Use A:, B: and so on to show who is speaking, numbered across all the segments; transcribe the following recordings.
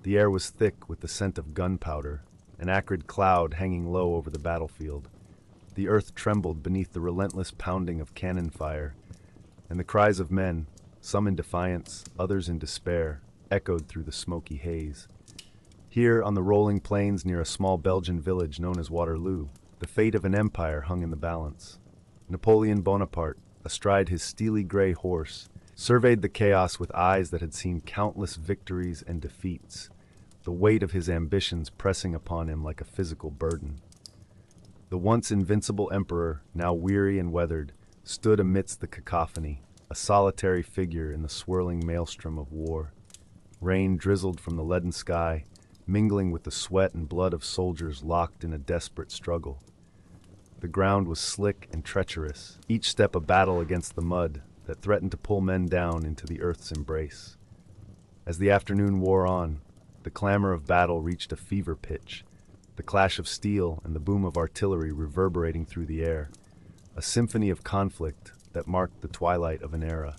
A: The air was thick with the scent of gunpowder, an acrid cloud hanging low over the battlefield. The earth trembled beneath the relentless pounding of cannon fire, and the cries of men, some in defiance, others in despair, echoed through the smoky haze. Here, on the rolling plains near a small Belgian village known as Waterloo, the fate of an empire hung in the balance. Napoleon Bonaparte, astride his steely gray horse, surveyed the chaos with eyes that had seen countless victories and defeats, the weight of his ambitions pressing upon him like a physical burden. The once invincible emperor, now weary and weathered, stood amidst the cacophony, a solitary figure in the swirling maelstrom of war. Rain drizzled from the leaden sky, mingling with the sweat and blood of soldiers locked in a desperate struggle. The ground was slick and treacherous, each step a battle against the mud that threatened to pull men down into the earth's embrace. As the afternoon wore on, the clamor of battle reached a fever pitch, the clash of steel and the boom of artillery reverberating through the air, a symphony of conflict that marked the twilight of an era.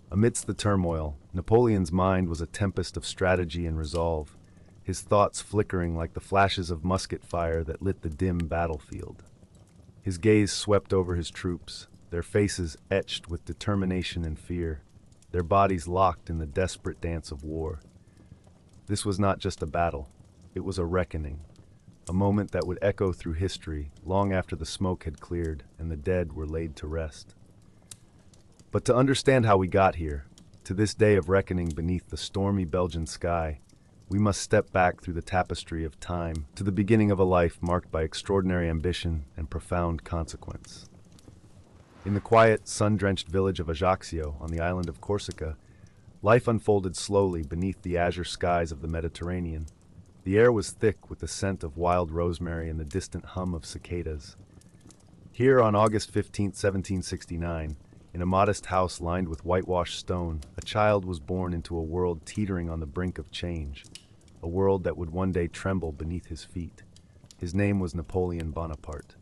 A: Amidst the turmoil, Napoleon's mind was a tempest of strategy and resolve, his thoughts flickering like the flashes of musket fire that lit the dim battlefield. His gaze swept over his troops, their faces etched with determination and fear, their bodies locked in the desperate dance of war. This was not just a battle, it was a reckoning, a moment that would echo through history long after the smoke had cleared and the dead were laid to rest. But to understand how we got here, to this day of reckoning beneath the stormy Belgian sky, we must step back through the tapestry of time to the beginning of a life marked by extraordinary ambition and profound consequence. In the quiet, sun-drenched village of Ajaccio on the island of Corsica, life unfolded slowly beneath the azure skies of the Mediterranean. The air was thick with the scent of wild rosemary and the distant hum of cicadas. Here on August 15, 1769, in a modest house lined with whitewashed stone, a child was born into a world teetering on the brink of change, a world that would one day tremble beneath his feet. His name was Napoleon Bonaparte.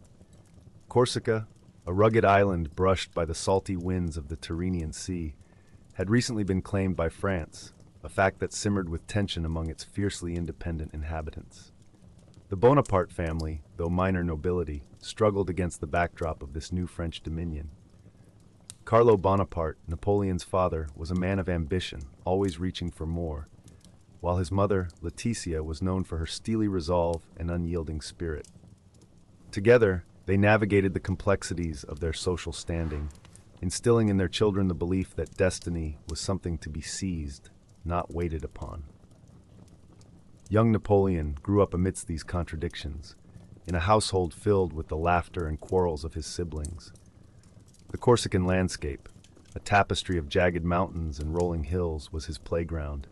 A: Corsica, a rugged island brushed by the salty winds of the Tyrrhenian Sea, had recently been claimed by France, a fact that simmered with tension among its fiercely independent inhabitants. The Bonaparte family, though minor nobility, struggled against the backdrop of this new French dominion. Carlo Bonaparte, Napoleon's father, was a man of ambition, always reaching for more, while his mother, Laetitia, was known for her steely resolve and unyielding spirit. Together, they navigated the complexities of their social standing, instilling in their children the belief that destiny was something to be seized, not waited upon. Young Napoleon grew up amidst these contradictions, in a household filled with the laughter and quarrels of his siblings. The Corsican landscape, a tapestry of jagged mountains and rolling hills, was his playground,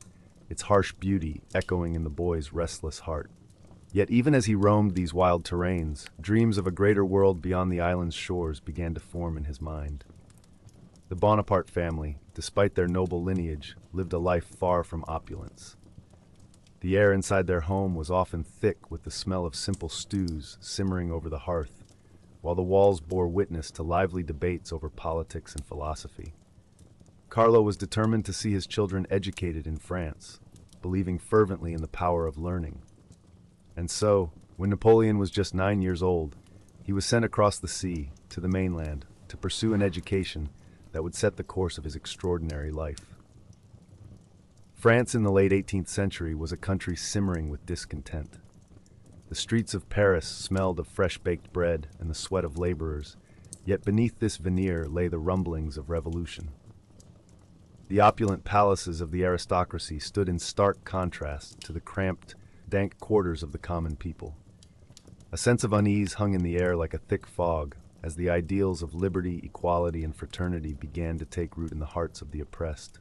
A: its harsh beauty echoing in the boy's restless heart. Yet even as he roamed these wild terrains, dreams of a greater world beyond the island's shores began to form in his mind. The Bonaparte family, despite their noble lineage, lived a life far from opulence. The air inside their home was often thick with the smell of simple stews simmering over the hearth, while the walls bore witness to lively debates over politics and philosophy. Carlo was determined to see his children educated in France, believing fervently in the power of learning. And so, when Napoleon was just 9 years old, he was sent across the sea to the mainland to pursue an education that would set the course of his extraordinary life. France in the late 18th century was a country simmering with discontent. The streets of Paris smelled of fresh-baked bread and the sweat of laborers, yet beneath this veneer lay the rumblings of revolution. The opulent palaces of the aristocracy stood in stark contrast to the cramped, dank quarters of the common people. A sense of unease hung in the air like a thick fog as the ideals of liberty, equality, and fraternity began to take root in the hearts of the oppressed.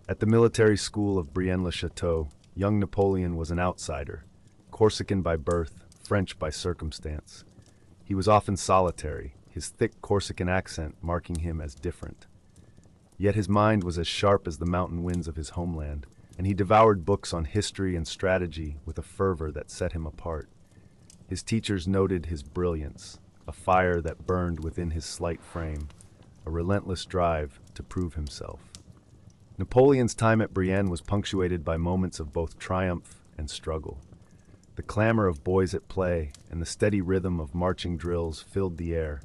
A: At the military school of Brienne-le-Château, young Napoleon was an outsider, Corsican by birth, French by circumstance. He was often solitary, his thick Corsican accent marking him as different. Yet his mind was as sharp as the mountain winds of his homeland, and he devoured books on history and strategy with a fervor that set him apart. His teachers noted his brilliance, a fire that burned within his slight frame, a relentless drive to prove himself. Napoleon's time at Brienne was punctuated by moments of both triumph and struggle. The clamor of boys at play and the steady rhythm of marching drills filled the air,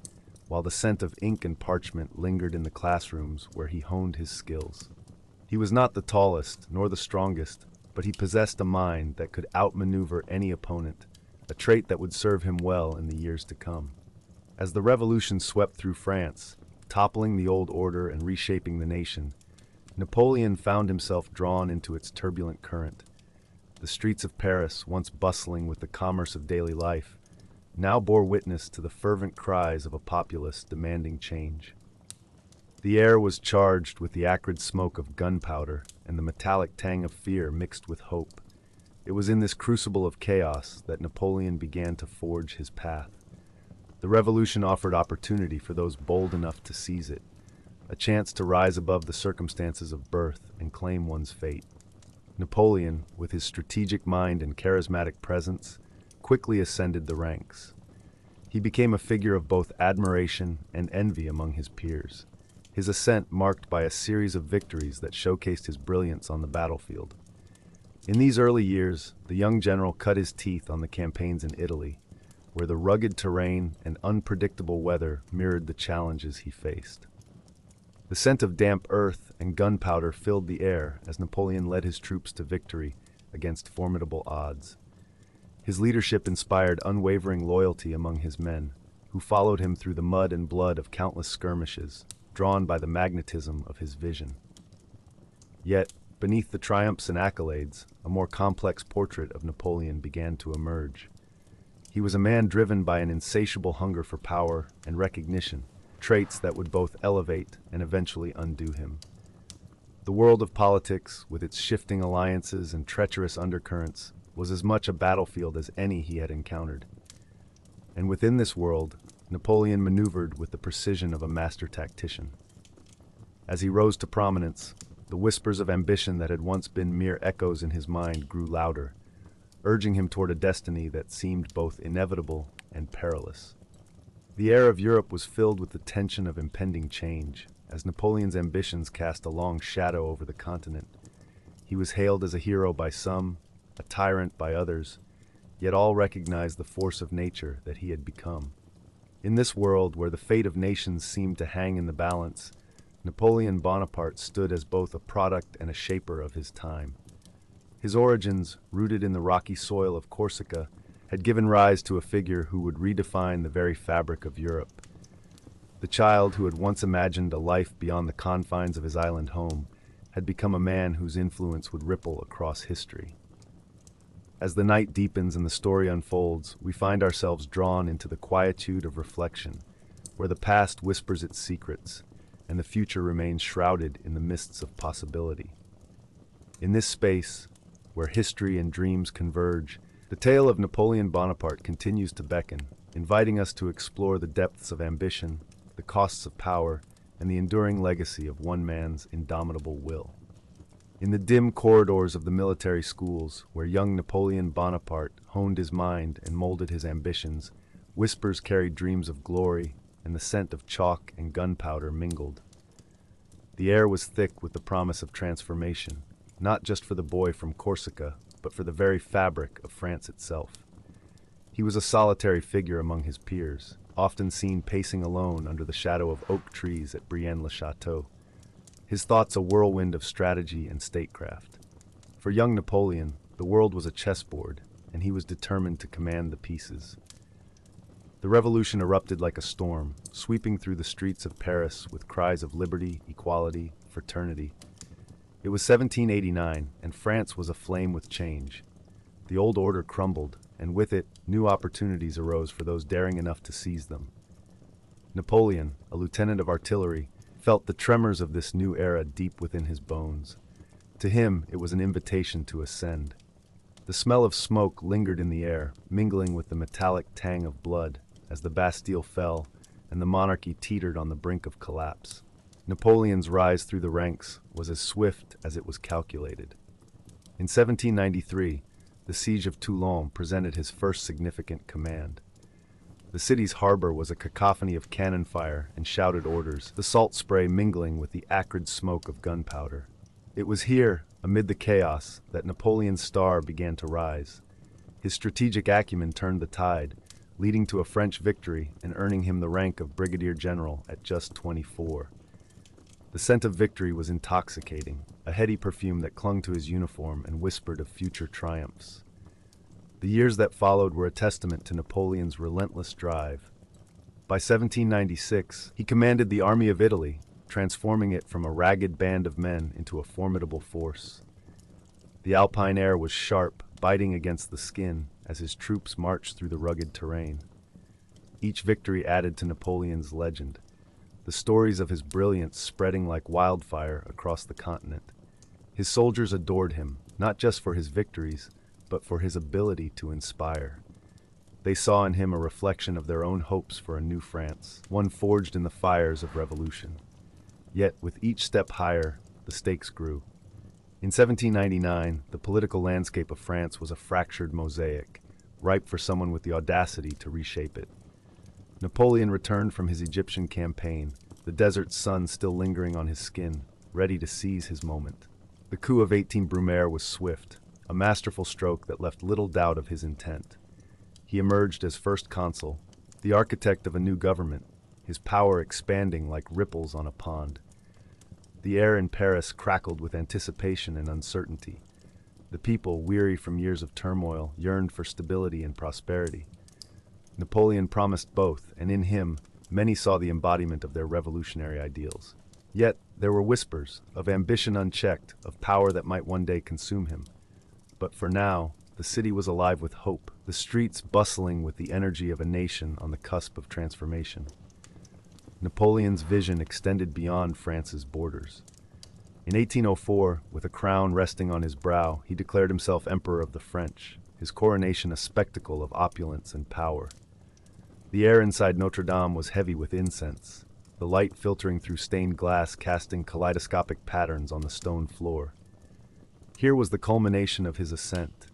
A: while the scent of ink and parchment lingered in the classrooms where he honed his skills. He was not the tallest nor the strongest, but he possessed a mind that could outmaneuver any opponent, a trait that would serve him well in the years to come. As the revolution swept through France, toppling the old order and reshaping the nation, Napoleon found himself drawn into its turbulent current. The streets of Paris, once bustling with the commerce of daily life, now bore witness to the fervent cries of a populace demanding change. The air was charged with the acrid smoke of gunpowder and the metallic tang of fear mixed with hope. It was in this crucible of chaos that Napoleon began to forge his path. The revolution offered opportunity for those bold enough to seize it, a chance to rise above the circumstances of birth and claim one's fate. Napoleon, with his strategic mind and charismatic presence, quickly ascended the ranks. He became a figure of both admiration and envy among his peers, his ascent marked by a series of victories that showcased his brilliance on the battlefield. In these early years, the young general cut his teeth on the campaigns in Italy, where the rugged terrain and unpredictable weather mirrored the challenges he faced. The scent of damp earth and gunpowder filled the air as Napoleon led his troops to victory against formidable odds. His leadership inspired unwavering loyalty among his men, who followed him through the mud and blood of countless skirmishes, drawn by the magnetism of his vision. Yet, beneath the triumphs and accolades, a more complex portrait of Napoleon began to emerge. He was a man driven by an insatiable hunger for power and recognition, traits that would both elevate and eventually undo him. The world of politics, with its shifting alliances and treacherous undercurrents, was as much a battlefield as any he had encountered. And within this world, Napoleon maneuvered with the precision of a master tactician. As he rose to prominence, the whispers of ambition that had once been mere echoes in his mind grew louder, urging him toward a destiny that seemed both inevitable and perilous. The air of Europe was filled with the tension of impending change, as Napoleon's ambitions cast a long shadow over the continent. He was hailed as a hero by some, a tyrant by others, yet all recognized the force of nature that he had become. In this world where the fate of nations seemed to hang in the balance, Napoleon Bonaparte stood as both a product and a shaper of his time. His origins, rooted in the rocky soil of Corsica, had given rise to a figure who would redefine the very fabric of Europe. The child who had once imagined a life beyond the confines of his island home had become a man whose influence would ripple across history. As the night deepens and the story unfolds, we find ourselves drawn into the quietude of reflection, where the past whispers its secrets, and the future remains shrouded in the mists of possibility. In this space, where history and dreams converge, the tale of Napoleon Bonaparte continues to beckon, inviting us to explore the depths of ambition, the costs of power, and the enduring legacy of one man's indomitable will. In the dim corridors of the military schools, where young Napoleon Bonaparte honed his mind and molded his ambitions, whispers carried dreams of glory, and the scent of chalk and gunpowder mingled. The air was thick with the promise of transformation, not just for the boy from Corsica, but for the very fabric of France itself. He was a solitary figure among his peers, often seen pacing alone under the shadow of oak trees at Brienne-le-Château, his thoughts a whirlwind of strategy and statecraft. For young Napoleon, the world was a chessboard, and he was determined to command the pieces. The revolution erupted like a storm, sweeping through the streets of Paris with cries of liberty, equality, fraternity. It was 1789, and France was aflame with change. The old order crumbled, and with it, new opportunities arose for those daring enough to seize them. Napoleon, a lieutenant of artillery, felt the tremors of this new era deep within his bones. To him, it was an invitation to ascend. The smell of smoke lingered in the air, mingling with the metallic tang of blood, as the Bastille fell and the monarchy teetered on the brink of collapse. Napoleon's rise through the ranks was as swift as it was calculated. In 1793, the siege of Toulon presented his first significant command. The city's harbor was a cacophony of cannon fire and shouted orders, the salt spray mingling with the acrid smoke of gunpowder. It was here, amid the chaos, that Napoleon's star began to rise. His strategic acumen turned the tide, leading to a French victory and earning him the rank of brigadier general at just 24. The scent of victory was intoxicating, a heady perfume that clung to his uniform and whispered of future triumphs. The years that followed were a testament to Napoleon's relentless drive. By 1796, he commanded the army of Italy, transforming it from a ragged band of men into a formidable force. The alpine air was sharp, biting against the skin as his troops marched through the rugged terrain. Each victory added to Napoleon's legend, the stories of his brilliance spreading like wildfire across the continent. His soldiers adored him, not just for his victories, but for his ability to inspire. They saw in him a reflection of their own hopes for a new France, one forged in the fires of revolution. Yet, with each step higher, the stakes grew. In 1799, the political landscape of France was a fractured mosaic, ripe for someone with the audacity to reshape it. Napoleon returned from his Egyptian campaign, the desert sun still lingering on his skin, ready to seize his moment. The coup of 18 Brumaire was swift, a masterful stroke that left little doubt of his intent. He emerged as first consul, the architect of a new government, his power expanding like ripples on a pond. The air in Paris crackled with anticipation and uncertainty. The people, weary from years of turmoil, yearned for stability and prosperity. Napoleon promised both, and in him, many saw the embodiment of their revolutionary ideals. Yet, there were whispers of ambition unchecked, of power that might one day consume him. But for now, the city was alive with hope, the streets bustling with the energy of a nation on the cusp of transformation. Napoleon's vision extended beyond France's borders. In 1804, with a crown resting on his brow, he declared himself Emperor of the French, his coronation a spectacle of opulence and power. The air inside Notre Dame was heavy with incense, the light filtering through stained glass casting kaleidoscopic patterns on the stone floor. Here was the culmination of his ascent,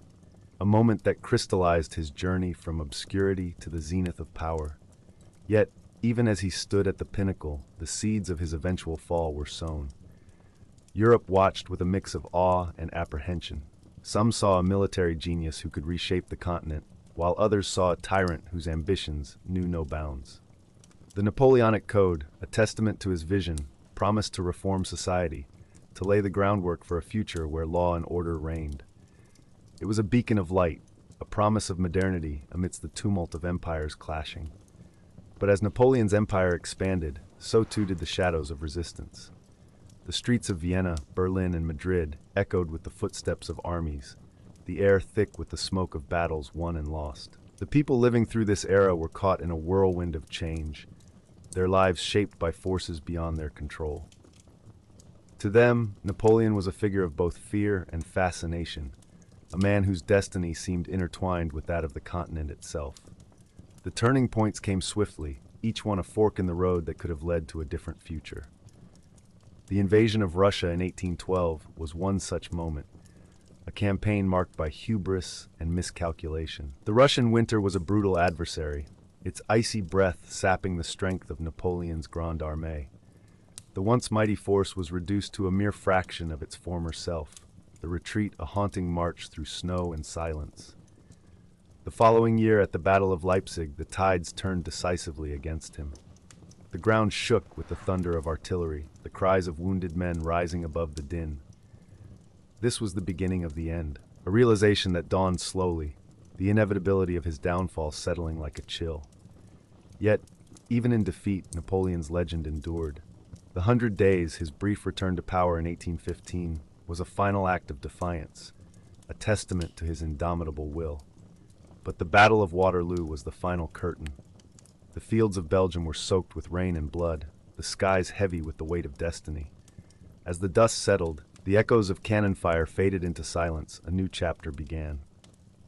A: a moment that crystallized his journey from obscurity to the zenith of power. Yet, even as he stood at the pinnacle, the seeds of his eventual fall were sown. Europe watched with a mix of awe and apprehension. Some saw a military genius who could reshape the continent, while others saw a tyrant whose ambitions knew no bounds. The Napoleonic Code, a testament to his vision, promised to reform society, to lay the groundwork for a future where law and order reigned. It was a beacon of light, a promise of modernity amidst the tumult of empires clashing. But as Napoleon's empire expanded, so too did the shadows of resistance. The streets of Vienna, Berlin, and Madrid echoed with the footsteps of armies, the air thick with the smoke of battles won and lost. The people living through this era were caught in a whirlwind of change, their lives shaped by forces beyond their control. To them, Napoleon was a figure of both fear and fascination, a man whose destiny seemed intertwined with that of the continent itself. The turning points came swiftly, each one a fork in the road that could have led to a different future. The invasion of Russia in 1812 was one such moment, a campaign marked by hubris and miscalculation. The Russian winter was a brutal adversary, its icy breath sapping the strength of Napoleon's Grande Armée. The once mighty force was reduced to a mere fraction of its former self, the retreat a haunting march through snow and silence. The following year at the Battle of Leipzig, the tides turned decisively against him. The ground shook with the thunder of artillery, the cries of wounded men rising above the din. This was the beginning of the end, a realization that dawned slowly, the inevitability of his downfall settling like a chill. Yet, even in defeat, Napoleon's legend endured. The 100 Days, his brief return to power in 1815, was a final act of defiance, a testament to his indomitable will. But the Battle of Waterloo was the final curtain. The fields of Belgium were soaked with rain and blood, the skies heavy with the weight of destiny. As the dust settled, the echoes of cannon fire faded into silence, a new chapter began.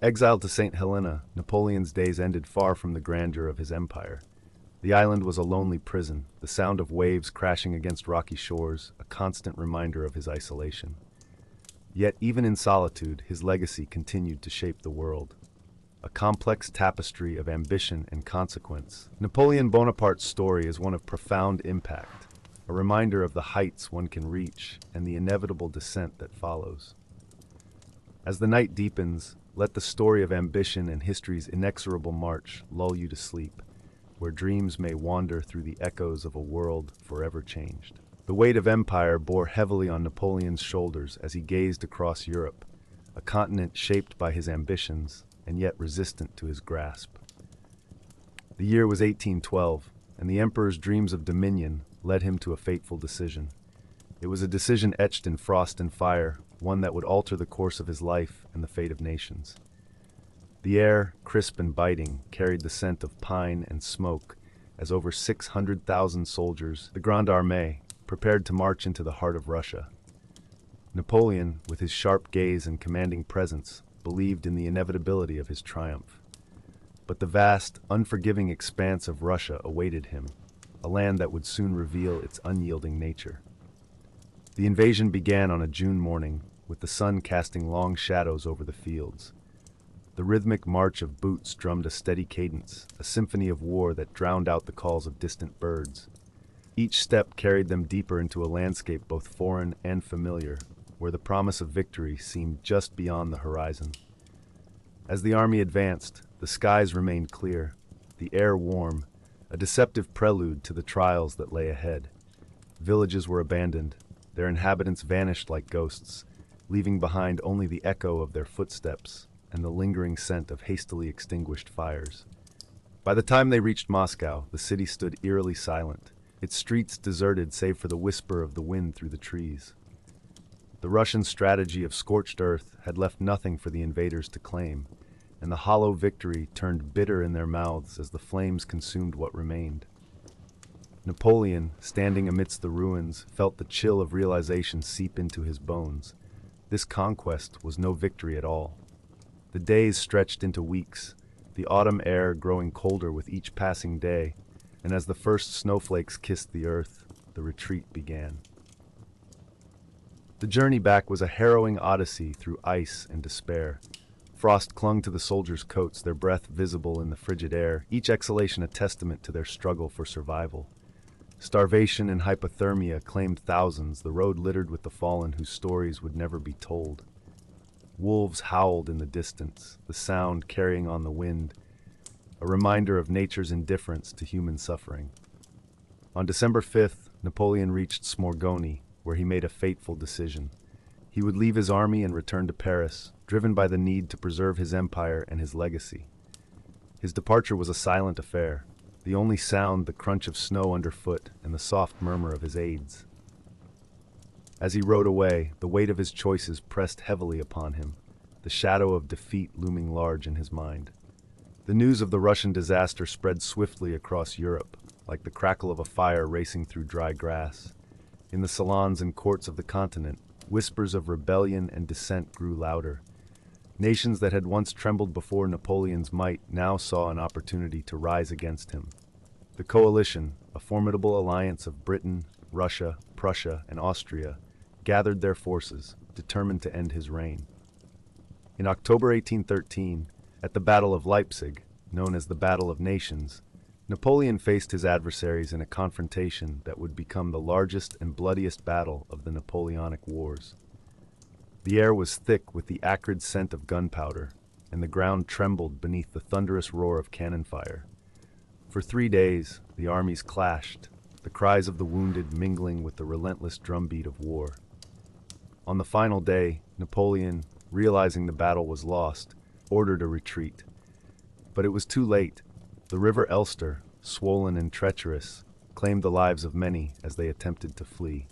A: Exiled to St. Helena, Napoleon's days ended far from the grandeur of his empire. The island was a lonely prison, the sound of waves crashing against rocky shores, a constant reminder of his isolation. Yet even in solitude, his legacy continued to shape the world. A complex tapestry of ambition and consequence. Napoleon Bonaparte's story is one of profound impact, a reminder of the heights one can reach and the inevitable descent that follows. As the night deepens, let the story of ambition and history's inexorable march lull you to sleep, where dreams may wander through the echoes of a world forever changed. The weight of empire bore heavily on Napoleon's shoulders as he gazed across Europe, a continent shaped by his ambitions and yet resistant to his grasp. The year was 1812, and the emperor's dreams of dominion led him to a fateful decision. It was a decision etched in frost and fire, one that would alter the course of his life and the fate of nations. The air, crisp and biting, carried the scent of pine and smoke as over 600,000 soldiers, the Grande Armée, prepared to march into the heart of Russia. Napoleon, with his sharp gaze and commanding presence, believed in the inevitability of his triumph. But the vast, unforgiving expanse of Russia awaited him, a land that would soon reveal its unyielding nature. The invasion began on a June morning, with the sun casting long shadows over the fields. The rhythmic march of boots drummed a steady cadence, a symphony of war that drowned out the calls of distant birds. Each step carried them deeper into a landscape both foreign and familiar, where the promise of victory seemed just beyond the horizon. As the army advanced, the skies remained clear, the air warm, a deceptive prelude to the trials that lay ahead. Villages were abandoned, their inhabitants vanished like ghosts, leaving behind only the echo of their footsteps and the lingering scent of hastily extinguished fires. By the time they reached Moscow, the city stood eerily silent, its streets deserted save for the whisper of the wind through the trees. The Russian strategy of scorched earth had left nothing for the invaders to claim, and the hollow victory turned bitter in their mouths as the flames consumed what remained. Napoleon, standing amidst the ruins, felt the chill of realization seep into his bones. This conquest was no victory at all. The days stretched into weeks, the autumn air growing colder with each passing day, and as the first snowflakes kissed the earth, the retreat began. The journey back was a harrowing odyssey through ice and despair. Frost clung to the soldiers' coats, their breath visible in the frigid air, each exhalation a testament to their struggle for survival. Starvation and hypothermia claimed thousands, the road littered with the fallen whose stories would never be told. Wolves howled in the distance, the sound carrying on the wind, a reminder of nature's indifference to human suffering. On December 5th, Napoleon reached Smorgoni, where he made a fateful decision. He would leave his army and return to Paris, driven by the need to preserve his empire and his legacy. His departure was a silent affair, the only sound the crunch of snow underfoot and the soft murmur of his aides. As he rode away, the weight of his choices pressed heavily upon him, the shadow of defeat looming large in his mind. The news of the Russian disaster spread swiftly across Europe, like the crackle of a fire racing through dry grass. In the salons and courts of the continent, whispers of rebellion and dissent grew louder. Nations that had once trembled before Napoleon's might now saw an opportunity to rise against him. The coalition, a formidable alliance of Britain, Russia, Prussia, and Austria, gathered their forces, determined to end his reign. In October 1813, at the Battle of Leipzig, known as the Battle of Nations, Napoleon faced his adversaries in a confrontation that would become the largest and bloodiest battle of the Napoleonic Wars. The air was thick with the acrid scent of gunpowder, and the ground trembled beneath the thunderous roar of cannon fire. For 3 days, the armies clashed, the cries of the wounded mingling with the relentless drumbeat of war. On the final day, Napoleon, realizing the battle was lost, ordered a retreat. But it was too late. The river Elster, swollen and treacherous, claimed the lives of many as they attempted to flee.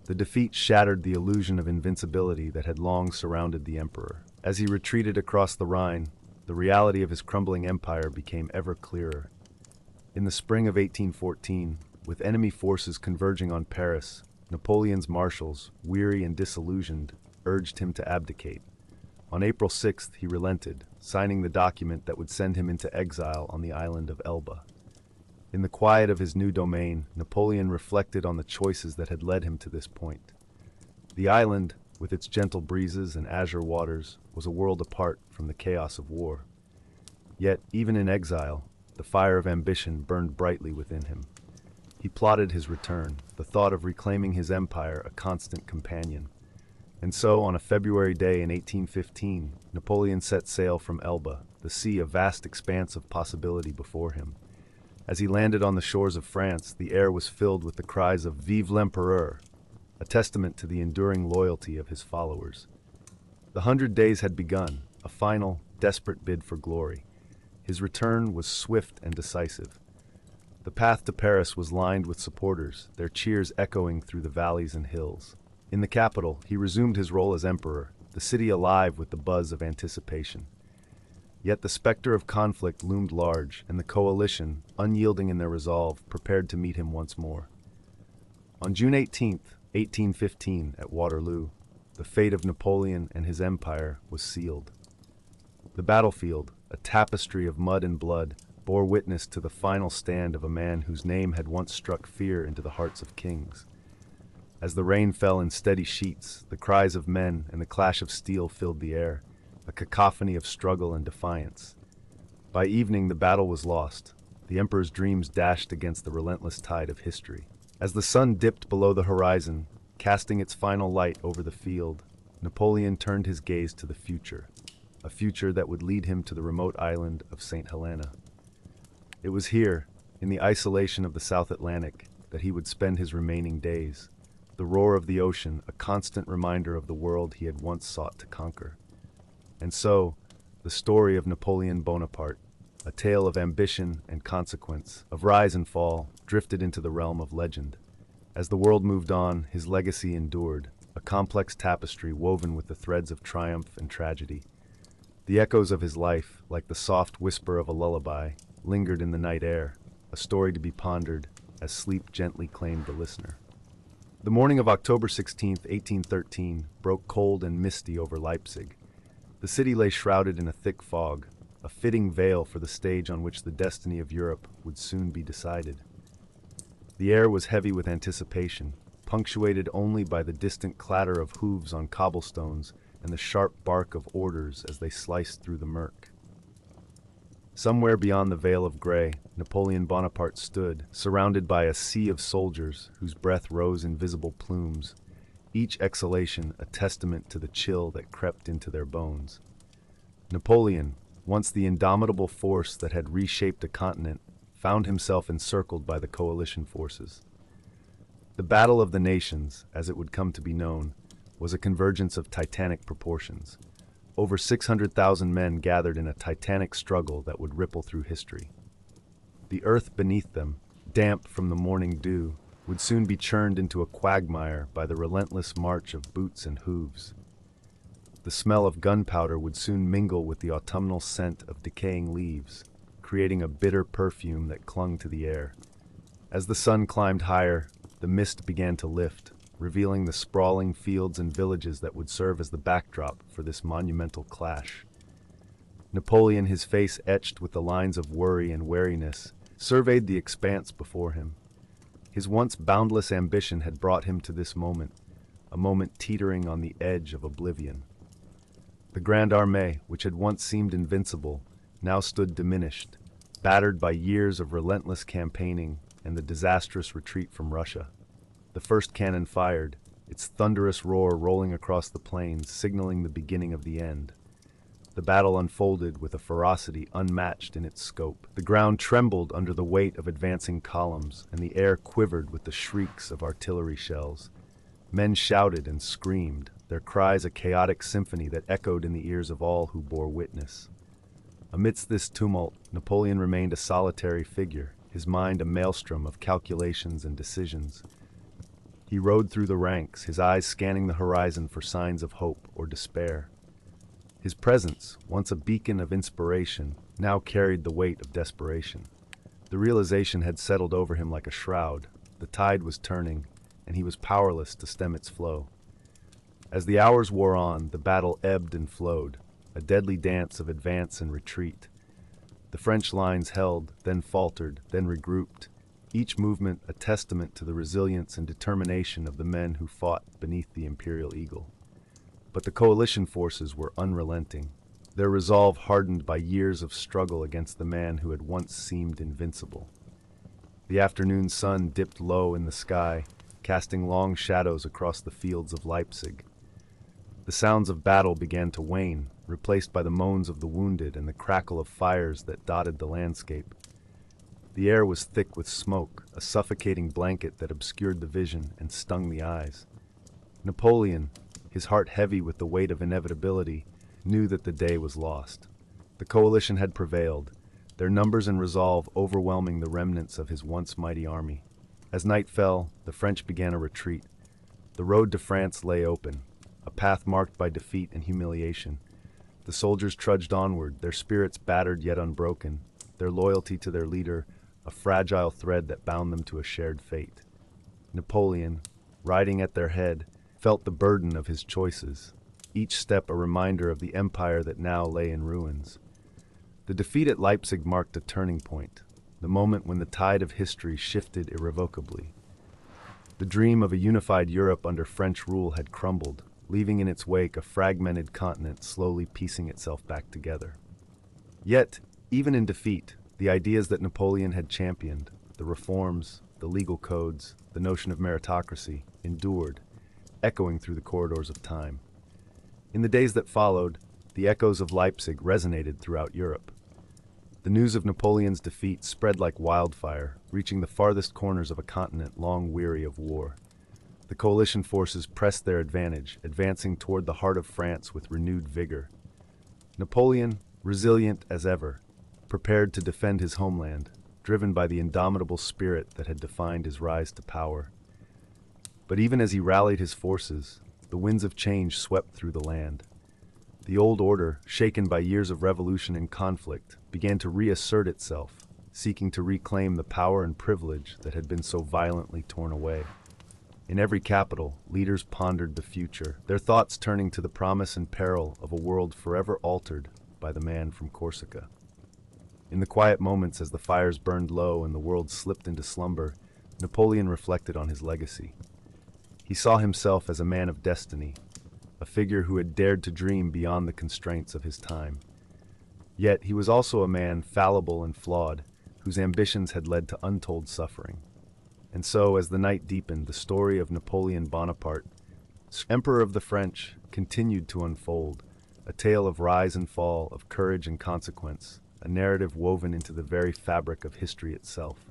A: The defeat shattered the illusion of invincibility that had long surrounded the emperor. As he retreated across the Rhine, the reality of his crumbling empire became ever clearer. In the spring of 1814, with enemy forces converging on Paris, Napoleon's marshals, weary and disillusioned, urged him to abdicate. On April 6th, he relented, signing the document that would send him into exile on the island of Elba. In the quiet of his new domain, Napoleon reflected on the choices that had led him to this point. The island, with its gentle breezes and azure waters, was a world apart from the chaos of war. Yet, even in exile, the fire of ambition burned brightly within him. He plotted his return, the thought of reclaiming his empire a constant companion. And so, on a February day in 1815, Napoleon set sail from Elba, the sea a vast expanse of possibility before him. As he landed on the shores of France, the air was filled with the cries of "Vive l'Empereur," a testament to the enduring loyalty of his followers. The 100 Days had begun, a final, desperate bid for glory. His return was swift and decisive. The path to Paris was lined with supporters, their cheers echoing through the valleys and hills. In the capital, he resumed his role as emperor, the city alive with the buzz of anticipation. Yet the specter of conflict loomed large, and the coalition, unyielding in their resolve, prepared to meet him once more. On June 18, 1815, at Waterloo, the fate of Napoleon and his empire was sealed. The battlefield, a tapestry of mud and blood, bore witness to the final stand of a man whose name had once struck fear into the hearts of kings. As the rain fell in steady sheets, the cries of men and the clash of steel filled the air, a cacophony of struggle and defiance. By evening, the battle was lost. The emperor's dreams dashed against the relentless tide of history. As the sun dipped below the horizon, casting its final light over the field, Napoleon turned his gaze to the future, a future that would lead him to the remote island of St. Helena. It was here, in the isolation of the South Atlantic, that he would spend his remaining days, the roar of the ocean a constant reminder of the world he had once sought to conquer. And so, the story of Napoleon Bonaparte, a tale of ambition and consequence, of rise and fall, drifted into the realm of legend. As the world moved on, his legacy endured, a complex tapestry woven with the threads of triumph and tragedy. The echoes of his life, like the soft whisper of a lullaby, lingered in the night air, a story to be pondered as sleep gently claimed the listener. The morning of October 16, 1813, broke cold and misty over Leipzig. The city lay shrouded in a thick fog, a fitting veil for the stage on which the destiny of Europe would soon be decided. The air was heavy with anticipation, punctuated only by the distant clatter of hooves on cobblestones and the sharp bark of orders as they sliced through the murk. Somewhere beyond the veil of gray, Napoleon Bonaparte stood, surrounded by a sea of soldiers whose breath rose in visible plumes, each exhalation a testament to the chill that crept into their bones. Napoleon, once the indomitable force that had reshaped a continent, found himself encircled by the coalition forces. The Battle of the Nations, as it would come to be known, was a convergence of titanic proportions. Over 600,000 men gathered in a titanic struggle that would ripple through history. The earth beneath them, damp from the morning dew, would soon be churned into a quagmire by the relentless march of boots and hooves. The smell of gunpowder would soon mingle with the autumnal scent of decaying leaves, creating a bitter perfume that clung to the air. As the sun climbed higher, the mist began to lift, revealing the sprawling fields and villages that would serve as the backdrop for this monumental clash. Napoleon, his face etched with the lines of worry and wariness, surveyed the expanse before him. His once boundless ambition had brought him to this moment, a moment teetering on the edge of oblivion. The Grande Armée, which had once seemed invincible, now stood diminished, battered by years of relentless campaigning and the disastrous retreat from Russia. The first cannon fired, its thunderous roar rolling across the plains, signaling the beginning of the end. The battle unfolded with a ferocity unmatched in its scope. The ground trembled under the weight of advancing columns, and the air quivered with the shrieks of artillery shells. Men shouted and screamed, their cries a chaotic symphony that echoed in the ears of all who bore witness. Amidst this tumult, Napoleon remained a solitary figure, his mind a maelstrom of calculations and decisions. He rode through the ranks, his eyes scanning the horizon for signs of hope or despair. His presence, once a beacon of inspiration, now carried the weight of desperation. The realization had settled over him like a shroud. The tide was turning, and he was powerless to stem its flow. As the hours wore on, the battle ebbed and flowed, a deadly dance of advance and retreat. The French lines held, then faltered, then regrouped, each movement a testament to the resilience and determination of the men who fought beneath the imperial eagle. But the coalition forces were unrelenting, their resolve hardened by years of struggle against the man who had once seemed invincible. The afternoon sun dipped low in the sky, casting long shadows across the fields of Leipzig. The sounds of battle began to wane, replaced by the moans of the wounded and the crackle of fires that dotted the landscape. The air was thick with smoke, a suffocating blanket that obscured the vision and stung the eyes. Napoleon, his heart heavy with the weight of inevitability, knew that the day was lost. The coalition had prevailed, their numbers and resolve overwhelming the remnants of his once mighty army. As night fell, the French began a retreat. The road to France lay open, a path marked by defeat and humiliation. The soldiers trudged onward, their spirits battered yet unbroken, their loyalty to their leader a fragile thread that bound them to a shared fate. Napoleon, riding at their head, felt the burden of his choices, each step a reminder of the empire that now lay in ruins. The defeat at Leipzig marked a turning point, the moment when the tide of history shifted irrevocably. The dream of a unified Europe under French rule had crumbled, leaving in its wake a fragmented continent slowly piecing itself back together. Yet, even in defeat, the ideas that Napoleon had championed, the reforms, the legal codes, the notion of meritocracy, endured, echoing through the corridors of time. In the days that followed, the echoes of Leipzig resonated throughout Europe. The news of Napoleon's defeat spread like wildfire, reaching the farthest corners of a continent long weary of war. The coalition forces pressed their advantage, advancing toward the heart of France with renewed vigor. Napoleon, resilient as ever, prepared to defend his homeland, driven by the indomitable spirit that had defined his rise to power. But even as he rallied his forces, the winds of change swept through the land. The old order, shaken by years of revolution and conflict, began to reassert itself, seeking to reclaim the power and privilege that had been so violently torn away. In every capital, leaders pondered the future, their thoughts turning to the promise and peril of a world forever altered by the man from Corsica. In the quiet moments as the fires burned low and the world slipped into slumber, Napoleon reflected on his legacy. He saw himself as a man of destiny, a figure who had dared to dream beyond the constraints of his time. Yet he was also a man fallible and flawed, whose ambitions had led to untold suffering. And so, as the night deepened, the story of Napoleon Bonaparte, Emperor of the French, continued to unfold, a tale of rise and fall, of courage and consequence, a narrative woven into the very fabric of history itself.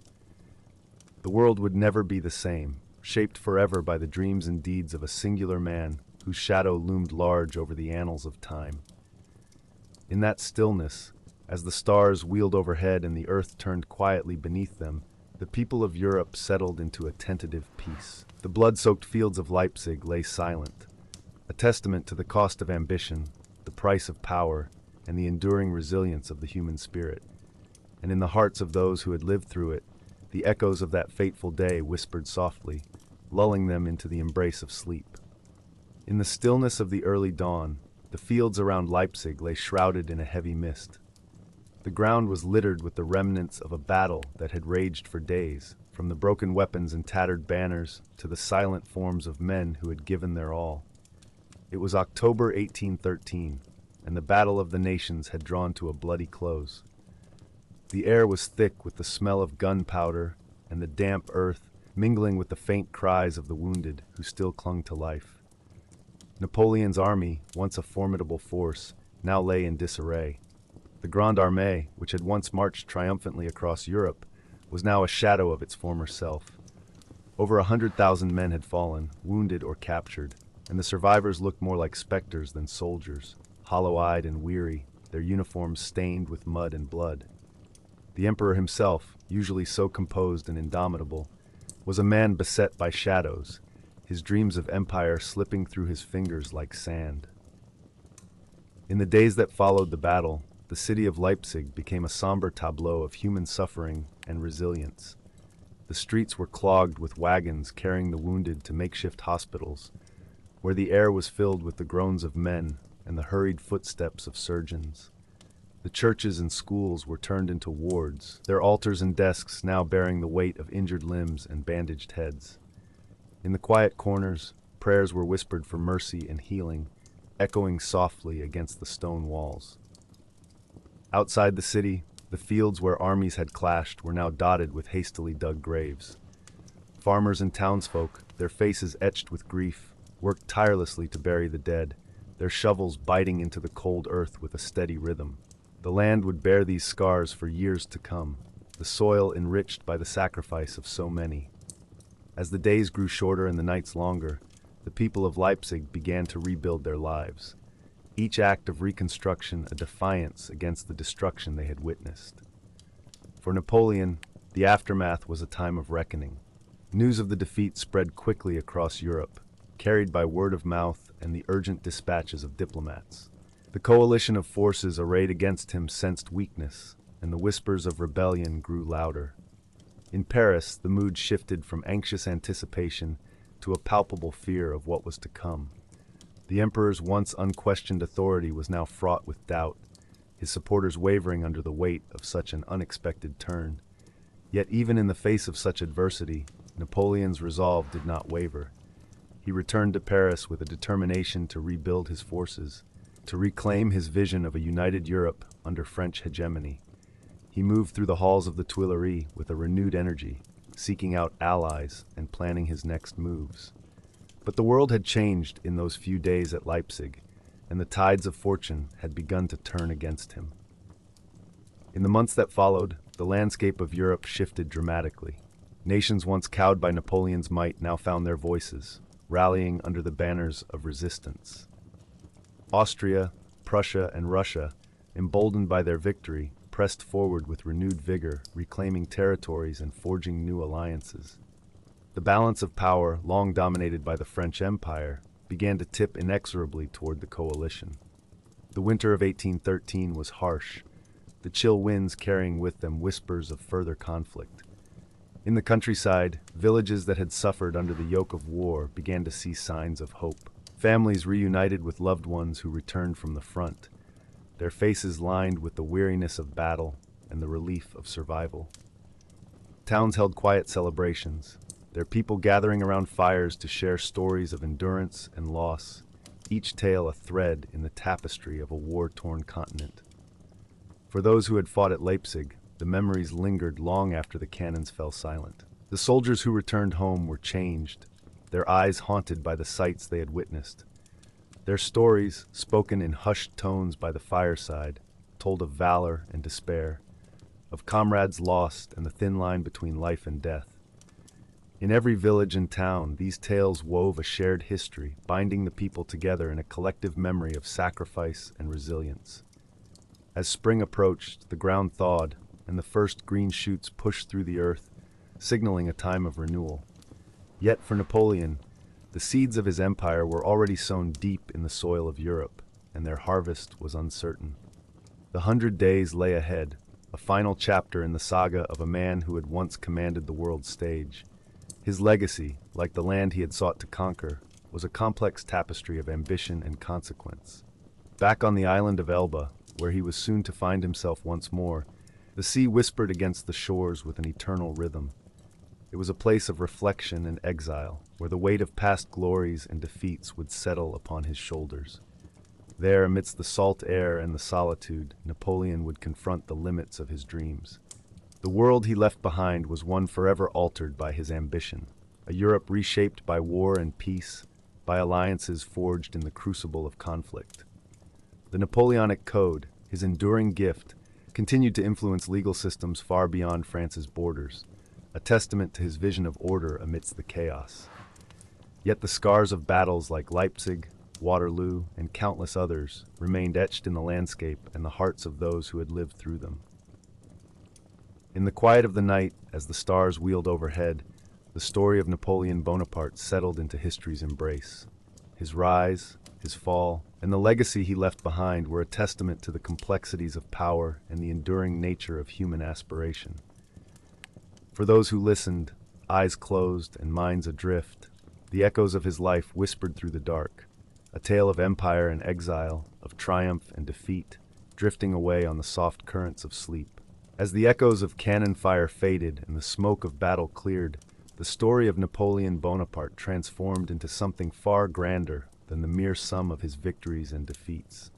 A: The world would never be the same, shaped forever by the dreams and deeds of a singular man whose shadow loomed large over the annals of time. In that stillness, as the stars wheeled overhead and the earth turned quietly beneath them, the people of Europe settled into a tentative peace. The blood-soaked fields of Leipzig lay silent, a testament to the cost of ambition, the price of power, and the enduring resilience of the human spirit. And in the hearts of those who had lived through it, the echoes of that fateful day whispered softly, lulling them into the embrace of sleep. In the stillness of the early dawn, the fields around Leipzig lay shrouded in a heavy mist. The ground was littered with the remnants of a battle that had raged for days, from the broken weapons and tattered banners to the silent forms of men who had given their all. It was October 1813, and the Battle of the Nations had drawn to a bloody close. The air was thick with the smell of gunpowder and the damp earth, mingling with the faint cries of the wounded who still clung to life. Napoleon's army, once a formidable force, now lay in disarray. The Grande Armée, which had once marched triumphantly across Europe, was now a shadow of its former self. Over 100,000 men had fallen, wounded or captured, and the survivors looked more like specters than soldiers, hollow-eyed and weary, their uniforms stained with mud and blood. The emperor himself, usually so composed and indomitable, was a man beset by shadows, his dreams of empire slipping through his fingers like sand. In the days that followed the battle, the city of Leipzig became a somber tableau of human suffering and resilience. The streets were clogged with wagons carrying the wounded to makeshift hospitals, where the air was filled with the groans of men and the hurried footsteps of surgeons. The churches and schools were turned into wards, their altars and desks now bearing the weight of injured limbs and bandaged heads. In the quiet corners, prayers were whispered for mercy and healing, echoing softly against the stone walls. Outside the city, The fields where armies had clashed were now dotted with hastily dug graves. Farmers and townsfolk, their faces etched with grief, worked tirelessly to bury the dead, their shovels biting into the cold earth with a steady rhythm. The land would bear these scars for years to come, the soil enriched by the sacrifice of so many. As the days grew shorter and the nights longer, the people of Leipzig began to rebuild their lives. Each act of reconstruction a defiance against the destruction they had witnessed. For Napoleon, the aftermath was a time of reckoning. News of the defeat spread quickly across Europe, carried by word of mouth and the urgent dispatches of diplomats. The coalition of forces arrayed against him sensed weakness, and the whispers of rebellion grew louder. In Paris, the mood shifted from anxious anticipation to a palpable fear of what was to come. The emperor's once unquestioned authority was now fraught with doubt, his supporters wavering under the weight of such an unexpected turn. Yet even in the face of such adversity, Napoleon's resolve did not waver. He returned to Paris with a determination to rebuild his forces, to reclaim his vision of a united Europe under French hegemony. He moved through the halls of the Tuileries with a renewed energy, seeking out allies and planning his next moves. But the world had changed in those few days at Leipzig, and the tides of fortune had begun to turn against him. In the months that followed, the landscape of Europe shifted dramatically. Nations once cowed by Napoleon's might now found their voices, rallying under the banners of resistance. Austria, Prussia, and Russia, emboldened by their victory, pressed forward with renewed vigor, reclaiming territories and forging new alliances. The balance of power, long dominated by the French Empire, began to tip inexorably toward the coalition. The winter of 1813 was harsh, the chill winds carrying with them whispers of further conflict. In the countryside, villages that had suffered under the yoke of war began to see signs of hope. Families reunited with loved ones who returned from the front, their faces lined with the weariness of battle and the relief of survival. Towns held quiet celebrations, their people gathering around fires to share stories of endurance and loss, each tale a thread in the tapestry of a war-torn continent. For those who had fought at Leipzig, the memories lingered long after the cannons fell silent. The soldiers who returned home were changed, their eyes haunted by the sights they had witnessed. Their stories, spoken in hushed tones by the fireside, told of valor and despair, of comrades lost and the thin line between life and death. In every village and town, these tales wove a shared history, binding the people together in a collective memory of sacrifice and resilience. As spring approached, the ground thawed, and the first green shoots pushed through the earth, signaling a time of renewal. Yet for Napoleon, the seeds of his empire were already sown deep in the soil of Europe, and their harvest was uncertain. The 100 days lay ahead, a final chapter in the saga of a man who had once commanded the world stage. His legacy, like the land he had sought to conquer, was a complex tapestry of ambition and consequence. Back on the island of Elba, where he was soon to find himself once more, the sea whispered against the shores with an eternal rhythm. It was a place of reflection and exile, where the weight of past glories and defeats would settle upon his shoulders. There, amidst the salt air and the solitude, Napoleon would confront the limits of his dreams. The world he left behind was one forever altered by his ambition, a Europe reshaped by war and peace, by alliances forged in the crucible of conflict. The Napoleonic Code, his enduring gift, continued to influence legal systems far beyond France's borders, a testament to his vision of order amidst the chaos. Yet the scars of battles like Leipzig, Waterloo, and countless others remained etched in the landscape and the hearts of those who had lived through them. In the quiet of the night, as the stars wheeled overhead, the story of Napoleon Bonaparte settled into history's embrace. His rise, his fall, and the legacy he left behind were a testament to the complexities of power and the enduring nature of human aspiration. For those who listened, eyes closed and minds adrift, the echoes of his life whispered through the dark, a tale of empire and exile, of triumph and defeat, drifting away on the soft currents of sleep. As the echoes of cannon fire faded and the smoke of battle cleared, the story of Napoleon Bonaparte transformed into something far grander than the mere sum of his victories and defeats.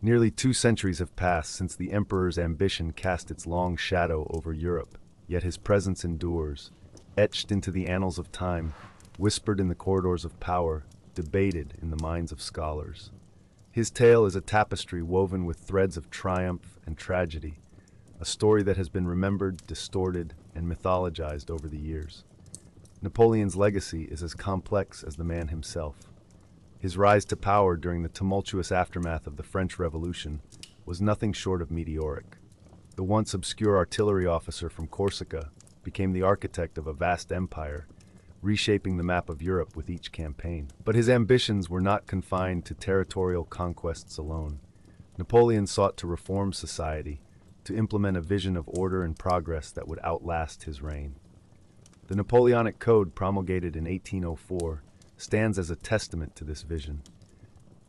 A: Nearly 2 centuries have passed since the emperor's ambition cast its long shadow over Europe, yet his presence endures, etched into the annals of time, whispered in the corridors of power, debated in the minds of scholars. His tale is a tapestry woven with threads of triumph and tragedy, a story that has been remembered, distorted, and mythologized over the years. Napoleon's legacy is as complex as the man himself. His rise to power during the tumultuous aftermath of the French Revolution was nothing short of meteoric. The once obscure artillery officer from Corsica became the architect of a vast empire, reshaping the map of Europe with each campaign. But his ambitions were not confined to territorial conquests alone. Napoleon sought to reform society, to implement a vision of order and progress that would outlast his reign. The Napoleonic Code, promulgated in 1804, stands as a testament to this vision.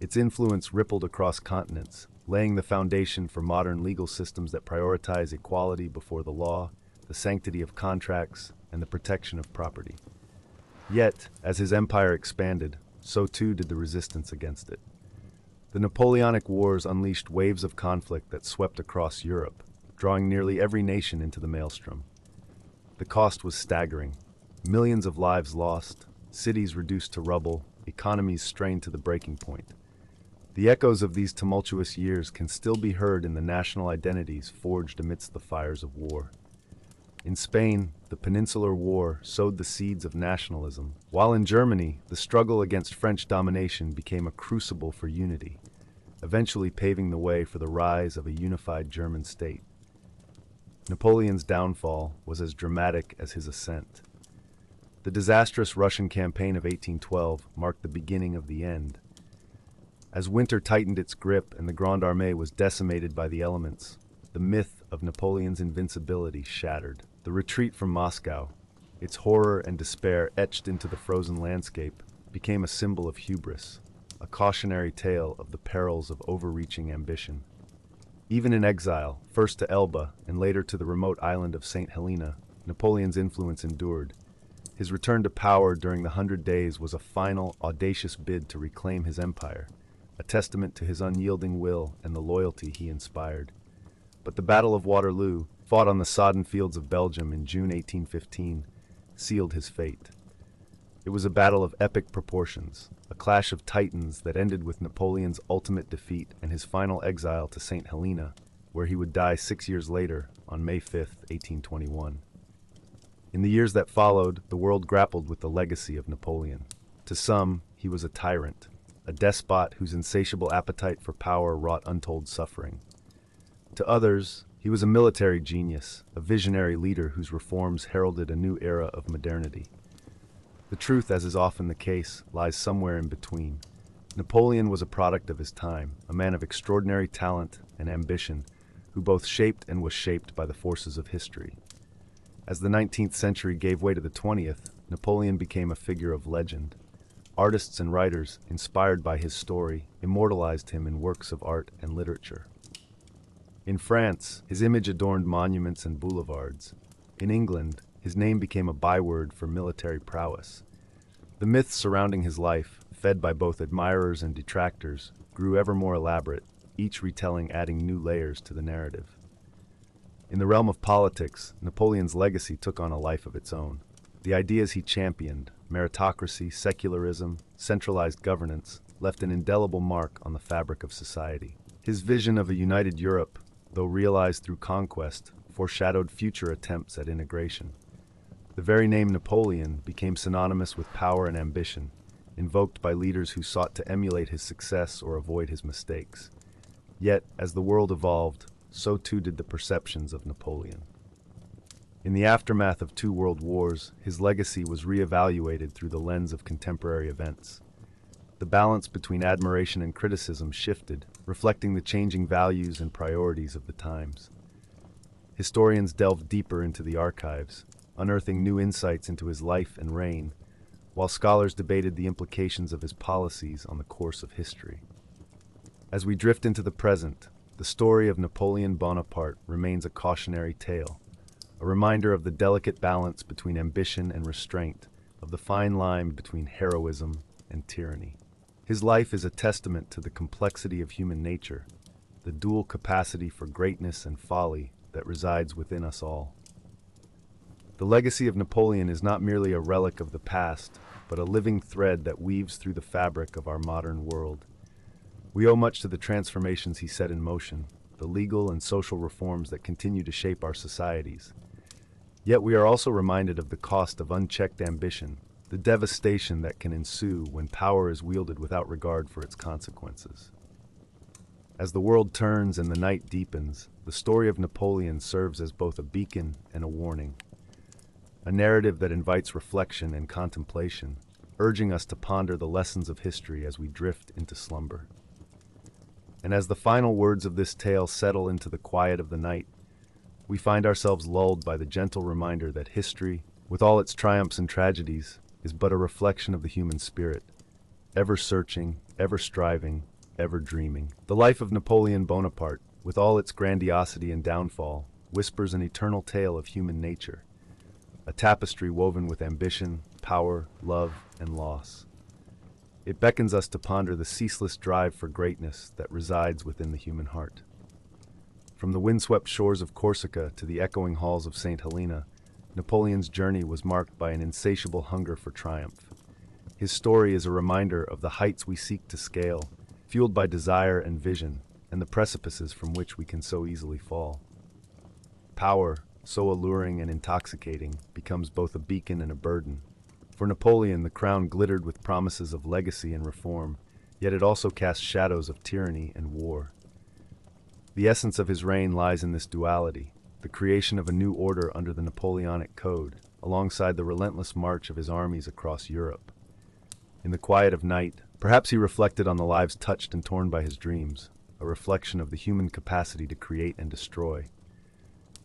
A: Its influence rippled across continents, laying the foundation for modern legal systems that prioritize equality before the law, the sanctity of contracts, and the protection of property. Yet, as his empire expanded, so too did the resistance against it. The Napoleonic Wars unleashed waves of conflict that swept across Europe, drawing nearly every nation into the maelstrom. The cost was staggering. Millions of lives lost, cities reduced to rubble, economies strained to the breaking point. The echoes of these tumultuous years can still be heard in the national identities forged amidst the fires of war. In Spain, the Peninsular War sowed the seeds of nationalism, while in Germany, the struggle against French domination became a crucible for unity, eventually paving the way for the rise of a unified German state. Napoleon's downfall was as dramatic as his ascent. The disastrous Russian campaign of 1812 marked the beginning of the end. As winter tightened its grip and the Grande Armée was decimated by the elements, the myth of Napoleon's invincibility shattered. The retreat from Moscow, its horror and despair etched into the frozen landscape, became a symbol of hubris, a cautionary tale of the perils of overreaching ambition. Even in exile, first to Elba and later to the remote island of St. Helena, Napoleon's influence endured. His return to power during the 100 Days was a final, audacious bid to reclaim his empire, a testament to his unyielding will and the loyalty he inspired. But the Battle of Waterloo, fought on the sodden fields of Belgium in June 1815, sealed his fate. It was a battle of epic proportions, a clash of titans that ended with Napoleon's ultimate defeat and his final exile to St. Helena, where he would die 6 years later on May 5, 1821. In the years that followed, the world grappled with the legacy of Napoleon. To some, he was a tyrant, a despot whose insatiable appetite for power wrought untold suffering. To others, he was a military genius, a visionary leader whose reforms heralded a new era of modernity. The truth, as is often the case, lies somewhere in between. Napoleon was a product of his time, a man of extraordinary talent and ambition, who both shaped and was shaped by the forces of history. As the 19th century gave way to the 20th, Napoleon became a figure of legend. Artists and writers, inspired by his story, immortalized him in works of art and literature. In France, his image adorned monuments and boulevards. In England, his name became a byword for military prowess. The myths surrounding his life, fed by both admirers and detractors, grew ever more elaborate, each retelling adding new layers to the narrative. In the realm of politics, Napoleon's legacy took on a life of its own. The ideas he championed, meritocracy, secularism, centralized governance, left an indelible mark on the fabric of society. His vision of a united Europe, though realized through conquest, foreshadowed future attempts at integration. The very name Napoleon became synonymous with power and ambition, invoked by leaders who sought to emulate his success or avoid his mistakes. Yet, as the world evolved, so too did the perceptions of Napoleon. In the aftermath of 2 world wars, his legacy was reevaluated through the lens of contemporary events. The balance between admiration and criticism shifted, reflecting the changing values and priorities of the times. Historians delved deeper into the archives, unearthing new insights into his life and reign, while scholars debated the implications of his policies on the course of history. As we drift into the present, the story of Napoleon Bonaparte remains a cautionary tale, a reminder of the delicate balance between ambition and restraint, of the fine line between heroism and tyranny. His life is a testament to the complexity of human nature, the dual capacity for greatness and folly that resides within us all. The legacy of Napoleon is not merely a relic of the past, but a living thread that weaves through the fabric of our modern world. We owe much to the transformations he set in motion, the legal and social reforms that continue to shape our societies. Yet we are also reminded of the cost of unchecked ambition, the devastation that can ensue when power is wielded without regard for its consequences. As the world turns and the night deepens, the story of Napoleon serves as both a beacon and a warning. A narrative that invites reflection and contemplation, urging us to ponder the lessons of history as we drift into slumber. And as the final words of this tale settle into the quiet of the night, we find ourselves lulled by the gentle reminder that history, with all its triumphs and tragedies, is but a reflection of the human spirit, ever searching, ever striving, ever dreaming. The life of Napoleon Bonaparte, with all its grandiosity and downfall, whispers an eternal tale of human nature, a tapestry woven with ambition, power, love, and loss. It beckons us to ponder the ceaseless drive for greatness that resides within the human heart. From the windswept shores of Corsica to the echoing halls of St. Helena, Napoleon's journey was marked by an insatiable hunger for triumph. His story is a reminder of the heights we seek to scale, fueled by desire and vision, and the precipices from which we can so easily fall. Power, so alluring and intoxicating, becomes both a beacon and a burden. For Napoleon, the crown glittered with promises of legacy and reform, yet it also cast shadows of tyranny and war. The essence of his reign lies in this duality, the creation of a new order under the Napoleonic Code, alongside the relentless march of his armies across Europe. In the quiet of night, perhaps he reflected on the lives touched and torn by his dreams, a reflection of the human capacity to create and destroy.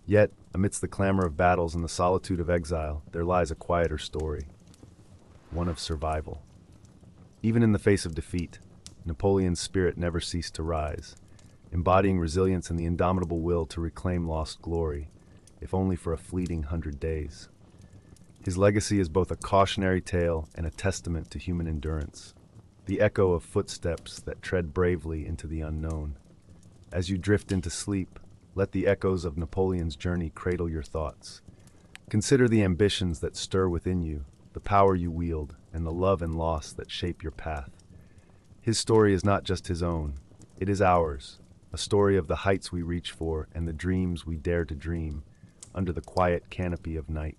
A: Yet, amidst the clamor of battles and the solitude of exile, there lies a quieter story, one of survival. Even in the face of defeat, Napoleon's spirit never ceased to rise, embodying resilience and the indomitable will to reclaim lost glory, if only for a fleeting 100 days. His legacy is both a cautionary tale and a testament to human endurance, the echo of footsteps that tread bravely into the unknown. As you drift into sleep, let the echoes of Napoleon's journey cradle your thoughts. Consider the ambitions that stir within you, the power you wield, and the love and loss that shape your path. His story is not just his own, it is ours, a story of the heights we reach for and the dreams we dare to dream under the quiet canopy of night.